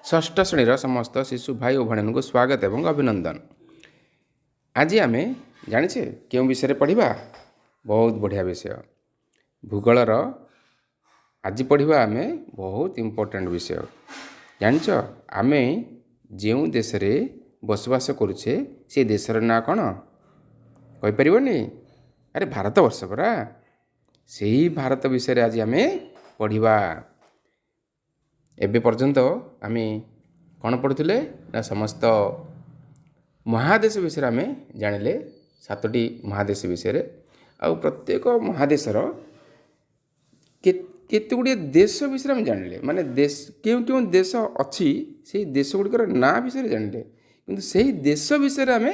षष्ठ श्रेणीर समस्त शिशु भाई और भाई को स्वागत एवं अभिनंदन। आज आम जाचे क्यों विषय पढ़ा बहुत बढ़िया विषय भूगोलर आज पढ़ा आम बहुत इम्पोर्टेंट विषय जाच आम जो देश रे बसवास करुचे से देशर ना कौन कहीपरनी अरे भारत वर्ष परा से ही भारत विषय आज आम पढ़ा एबे पर्यंत आम कौन पढ़ुले ना समस्त महादेश विषय आम जानिले 7टी महादेश विषय आ प्रत्येक महादेशर केते गुड़िए देश विषय आम जानिले माने देश क्यों क्यों देश अच्छी से देश गुड़िकर ना विषय जानिले किंतु से देश विषय आम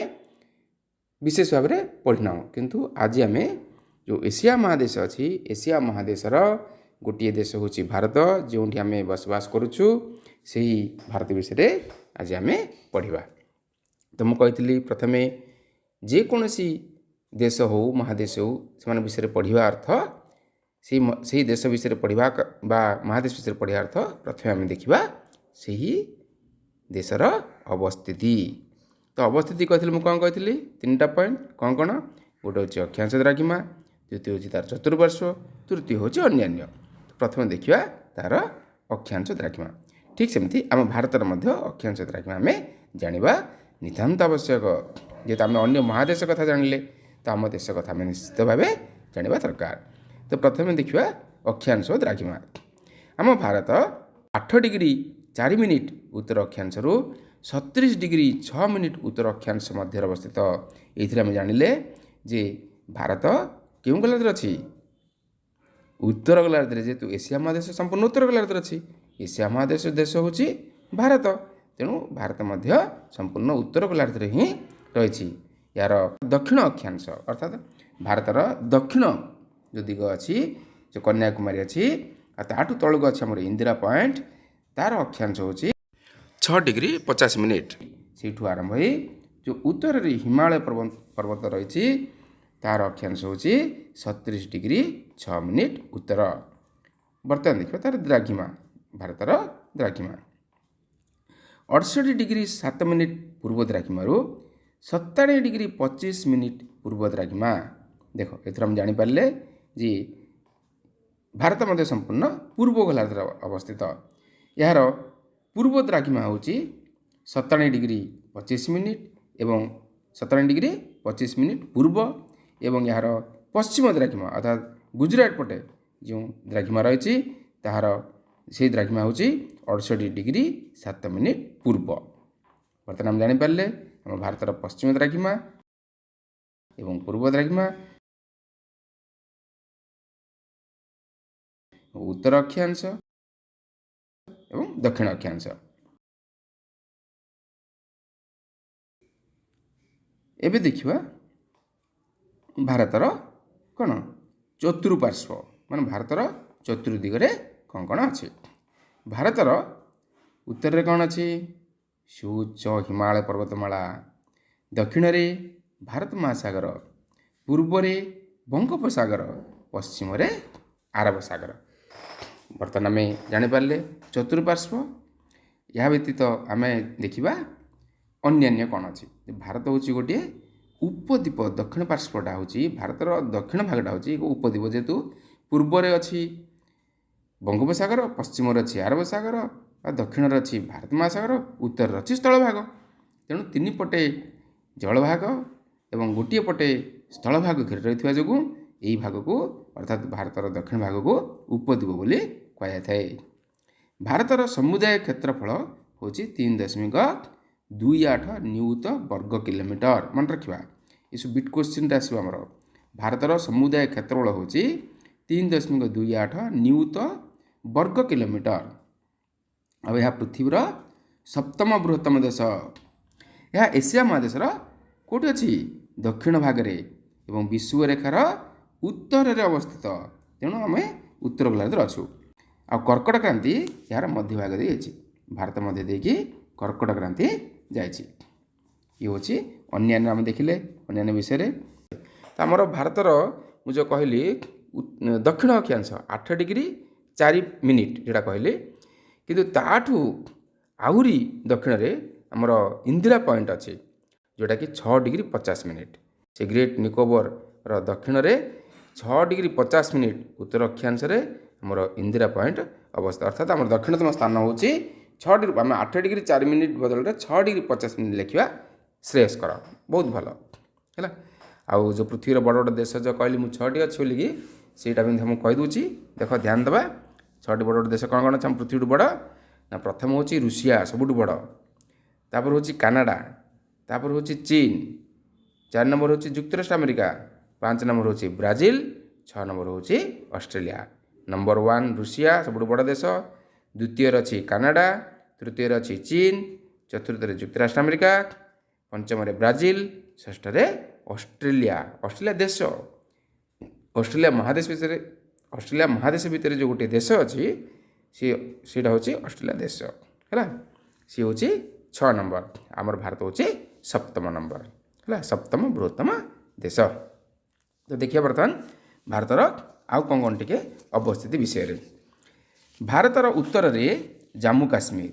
विशेष भाव में पढ़ना किंतु आज आम जो एशिया महादेश अच्छी एशिया महादेशर गोटे देश हूँ भारत जो आम बसवास करुचु से ही भारत विषय आज आम पढ़ा। तो मुझे प्रथम जेकोसी देश हो महादेश हो से विषय पढ़ा अर्थ से देश विषय पढ़ा बा महादेश विषय पढ़ा अर्थ प्रथम आम देखा से ही देशर अवस्थिति। तो अवस्थिति कहती मुझे कौन कही 3टा पॉइंट कौन कौन गोटे हूँ अक्षांश द्राघिमा द्वितीय हूँ तार चतुर्पार्श्व तृतीय हूँ अन्यान्य। प्रथम देखा तार अक्षांश द्राघिमा ठीक सेमती आम भारतर मध्य अक्षांश द्राघिमा आम जाना नितांत आवश्यक जेहेतु आम अन्य महादेश कथा जानिले तो आम देश कथा आम निश्चित भाव जाना दरकार। तो प्रथम देखा अक्षांश द्राघिमा आम भारत 8 डिग्री 4 मिनिट उत्तर अक्षांश 37 डिग्री 6 मिनिट उत्तर अक्षांश मध्य अवस्थित ये आम जानिले जे भारत क्यों गोलार्ध अच्छी उत्तर गोलार्ध जेहेतु एशिया महादेश संपूर्ण उत्तर गोलार्ध अच्छी एशिया महादेश देश हूँ भारत तेणु भारत मध्य संपूर्ण उत्तर गोलार्ध ही रही यार दक्षिण अक्षांश अर्थात भारतर दक्षिण जो दिग अच्छी जो कन्याकुमारी अच्छी ताठू तलू अच्छी आम इंदिरा पॉइंट तार अक्षांश हूँ 6 डिग्री 50 मिनिट से आरंभ हो जो उत्तर हिमालय पर्वत रही तार अक्षांश हूँ 37 डिग्री 6 मिनिट उत्तर। बर्तमान देखिए तार द्राघिमा भारतर द्राघिमा 68 डिग्री 7 मिनिट पूर्व द्राघिमारू 97 डिग्री 25 मिनिट पूर्व द्राघिमा। देख एथर हम जानीपारे जी भारत मध्य संपूर्ण पूर्व गोलार्ध अवस्थित यार पूर्व द्राघिमा हूँ 97 डिग्री 25 मिनिट एवं 97 डिग्री 25 मिनिट पूर्व एवं यार पश्चिम द्राघिमा अर्थात गुजरात पटे जो द्राघिमा रही ताहार से द्राघिमा हूँ 68 डिग्री 7 मिनिट पूर्व। बर्तमान आम जानीपारे आम भारतर पश्चिम द्राघिमा एवं पूर्व द्राघिमा उत्तर अक्षांश एवं दक्षिण अक्षांश। एबे देखिबा भारतर कौन चतुर्पार्श्व मान भारतर चतुर्दिगरे कौन कौन अच्छे भारतर उत्तर रे कौन अच्छी सुउच्च हिमालय पर्वतमाला दक्षिण रे भारत महासागर पूर्व रे बंगोपसागर पश्चिम रे आरब सागर। बर्तमान आम जानीपारे चतुर्पार्श्व या व्यतीत आम देखा अन्यान्य कौन अच्छी भारत हूँ गोटे उपद्वीप दक्षिण पार्श्वटा हूँ भारतर दक्षिण भागटा हूँ उपद्वीप जेहेतु पूर्व रे अच्छी बंगोपसागर पश्चिम अच्छी आरब सागर दक्षिण अच्छी भारत महासागर उत्तर अच्छी स्थल भाग तेणु 3 पटे जल भाग एवं गोटे पटे स्थल भाग घेरी रही जो यही भाग को अर्थात भारतर दक्षिण भाग को उपद्वीप बोली कहुए थाए। भारतर समुदाय क्षेत्रफल हूँ 3.28 नियुत वर्ग किलोमीटर मन रखा ये सब बिट क्वेश्चन आसो आमर भारतर समुदाय क्षेत्रफल हूँ 3.28 नियुत वर्ग किलोमीटर आ यह पृथ्वीर 7म बृहत्तम देश यह एशिया महादेशर कौटी अच्छी दक्षिण भागरे एवं विषुव रेखार उत्तर रे अवस्थित तेणु आम उत्तर गोलार्ध अच्छु आ कर्कट क्रांति यार मध्य भाग दे भारत मध्य देकी कर्कट क्रांति जाइए ये हूँ अन्यान्य आम देखिले अन्यान्य विषय तो आमर भारतर मुझे कहली दक्षिण अक्षांश 8 डिग्री 4 मिनिट जोटा कहली किंतु ताठू आहुरी दक्षिण में आमर इंदिरा पॉइंट अच्छी जोटा कि 6°50' से ग्रेट निकोबर दक्षिण में 6°50' उत्तर अक्षांश आमर इंदिरा पॉइंट अवस्था अर्थात आम दक्षिणतम स्थान हूँ 6 आम 8°4' बदल 6°50' लिखा श्रेयस्कर बहुत भल है। आउ जो पृथ्वीर बड़ बड़ देश जो कहली मुझे 6टी अच्छी बोलिकी ସେଇଟା भी मुझे कहीदे देख ध्यान देवा 6टी बड़ बड़ देश कौन कौन अच्छे पृथ्वी बड़ ना प्रथम हूँ रूसिया सबुठ बड़ तापर हूँ कानाडा तापर हूँ चीन 4 नंबर हूँ जुक्तराष्ट्र अमेरिका 5 नंबर हूँ ब्राजिल 6 नंबर हूँ ऑस्ट्रेलिया। नंबर 1 रूसिया सबुठ बड़ देश द्वितीय अच्छी कानाडा तृतीय अच्छी चीन चतुर्थ जुक्तराष्ट्र अमेरिका पंचम ब्राजिल षष्ठ ऑस्ट्रेलिया ऑस्ट्रेलिया देश ऑस्ट्रेलिया महादेश भितर जो गोटे देश अच्छी सीटा हूँ ऑस्ट्रेलिया देश है सी हूँ 6 नंबर आमर भारत हूँ 7म नंबर है 7म बृहत्तम देश। तो देखिए बर्तमान भारतर आउ कौन कौन टे अवस्थिति विषय रे भारतर उत्तर में जम्मू काश्मीर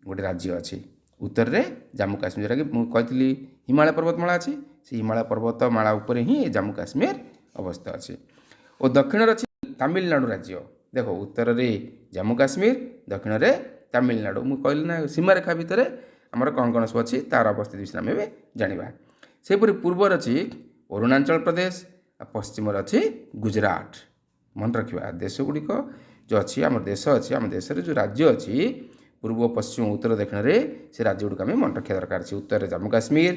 गोटे राज्य अच्छी उत्तर में जम्मू काश्मीर जोटा कि मुझे हिमालय पर्वतमाला अच्छी से हिमालय पर्वतमाला उपर ही जम्मू काश्मीर अवस्थित अच्छी और दक्षिण अच्छी तमिलनाडु राज्य देख उत्तर में जम्मू काश्मीर दक्षिण में तमिलनाडु मुझे कहली ना सीमारेखा भितर आमर कौन कौन सब अच्छी तार अवस्थित विषय आम जाना सेपरी पूर्वर अच्छी अरुणाचल प्रदेश पश्चिम अच्छी गुजरात मन रखा देश गुड़िक जो अच्छी आम देश अच्छी आम देश जो राज्य अच्छी पूर्व पश्चिम उत्तर दक्षिण में से राज्य गुड़िक आम मन रखा दरकार अच्छी उत्तर जम्मू काश्मीर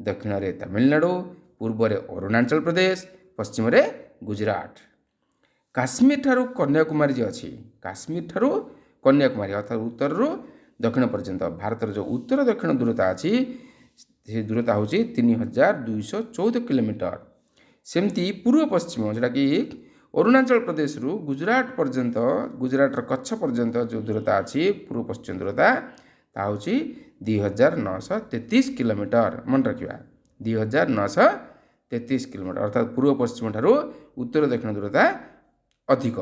दक्षिण में तमिलनाडु पूर्व अरुणाचल प्रदेश पश्चिम गुजरात। काश्मीर ठारू कन्याकुमारी जो अच्छी काश्मीर ठारू कन्याकुमारी अर्थात उत्तर दक्षिण पर्यंत भारतर जो उत्तर दक्षिण दूरता अच्छी से दूरता हूँ 3214 किलोमीटर। सेमती पूर्व पश्चिम जोटा कि अरुणाचल प्रदेश रु गुजरात पर्यंत गुजरातर कच्छ पर्यंत जो दूरता अच्छी पूर्व पश्चिम दूरता ता हूँ 2933 किलोमीटर मन रखा 2933 किलोमीटर अर्थात पूर्व पश्चिम ठारू उत्तर दक्षिण दूरता अधिक